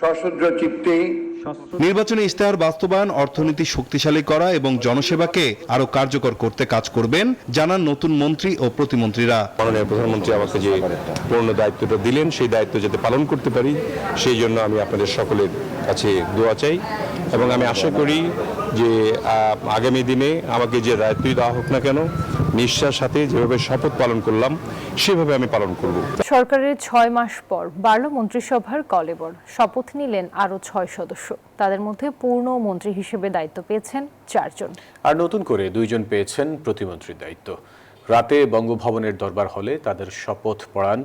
সশস্ত্র চিত্তে নির্বাচনী ইশতেহার বাস্তবায়ন, অর্থনীতি শক্তিশালী করা এবং জনসেবাকে আরো কার্যকর করতে কাজ করবেন জানান নতুন মন্ত্রী ও প্রতিমন্ত্রীরা। মাননীয় প্রধানমন্ত্রী আমাকে যে পূর্ণ দায়িত্বটা দিলেন সেই দায়িত্ব যাতে পালন করতে পারি সেই জন্য আমি আপনাদের সকলের কাছে দোয়া চাই এবং আমি আশা করি যে আগামী দিনে আমাকে যে দায়িত্বই দেওয়া হোক না কেন নিষ্ঠার সাথে যেভাবে শপথ পালন করলাম সেভাবে আমি পালন করব। সরকারের ৬ মাস পর বাড়ল মন্ত্রিসভার কলেবর। শপথ নিলেন আরও ৬ সদস্য। তাদের মধ্যে পূর্ণ মন্ত্রী হিসেবে দায়িত্ব পেয়েছেন ৪ জন। আর নতুন করে ২ জন পেয়েছেন প্রতিমন্ত্রীর দায়িত্ব। রাতে বঙ্গভবনের দরবার হলে তাদের শপথ পড়ান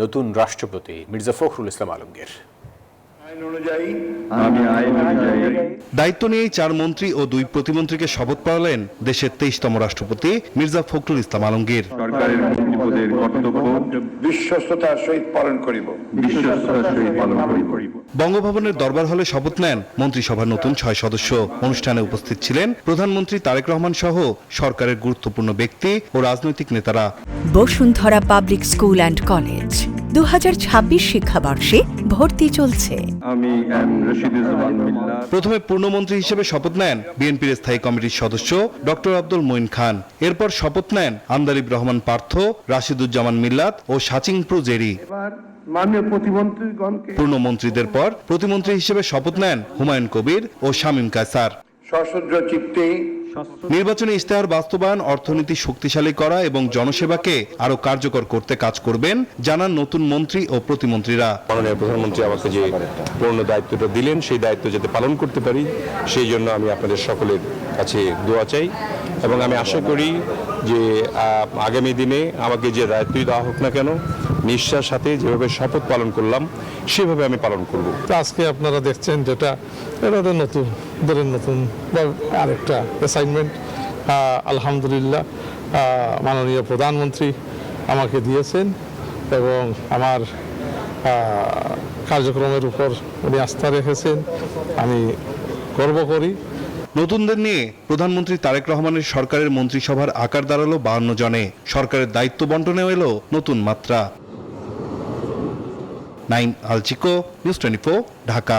নতুন রাষ্ট্রপতি মির্জা ফখরুল ইসলাম আলমগীর। দায়িত্ব নিয়েই ৪ মন্ত্রী ও ২ প্রতিমন্ত্রীকে শপথ পড়ালেন দেশের ২৩তম রাষ্ট্রপতি মির্জা ফখরুল ইসলাম আলমগীর। সরকারের মন্ত্রীপদের কর্তব্য বিশ্বস্ততার সহিত পালন করিব। বঙ্গভবনের দরবার হলে শপথ নেন মন্ত্রিসভার নতুন ৬ সদস্য। অনুষ্ঠানে উপস্থিত ছিলেন প্রধানমন্ত্রী তারেক রহমান সহ সরকারের গুরুত্বপূর্ণ ব্যক্তি ও রাজনৈতিক নেতারা। Bashundhara public school and college ২০২৬ শিক্ষাবর্ষে ভর্তি চলছে। প্রথমে পূর্ণমন্ত্রী হিসেবে শপথ নেন বিএনপির স্থায়ী কমিটির সদস্য ডক্টর আব্দুল মঈন খান। এরপর শপথ নেন আন্দালিব রহমান পার্থ, রাশিদুজ্জামান মিল্লাত ও সাচিংপ্রু জেরি। পূর্ণমন্ত্রীদের পর প্রতিমন্ত্রী হিসেবে শপথ নেন হুমায়ুন কবির ও শামীম কায়সার। সশস্ত্র চিত্তে নির্বাচনী ইশতেহার বাস্তবায়ন, অর্থনীতি শক্তিশালী করা এবং জনসেবাকে আরো কার্যকর করতে কাজ করবেন জানান নতুন মন্ত্রী ও প্রতিমন্ত্রীরা। মাননীয় প্রধানমন্ত্রী আমাকে যে পূর্ণ দায়িত্বটা দিলেন সেই দায়িত্ব যাতে পালন করতে পারি সেই জন্য আমি আপনাদের সকলের কাছে দোয়া চাই এবং আমি আশা করি যে আগামী দিনে আমাকে যে দায়িত্বই দেওয়া হোক না কেন নিষ্ঠার সাথে যেভাবে শপথ পালন করলাম সেভাবে আমি পালন করব। আজকে আপনারা দেখছেন যেটা এটা নতুন আরেকটা অ্যাসাইনমেন্ট আলহামদুলিল্লাহ মাননীয় প্রধানমন্ত্রী আমাকে দিয়েছেন এবং আমার কার্যক্রমের উপর উনি আস্থা রেখেছেন, আমি গর্ব করি। নতুনদের নিয়ে প্রধানমন্ত্রী তারেক রহমানের সরকারের মন্ত্রিসভার আকার দাঁড়ালো ৫২ জনে। সরকারের দায়িত্ব বন্টনেও এলো নতুন মাত্রা। নাইম আলচিকো, নিউজ 24, ঢাকা।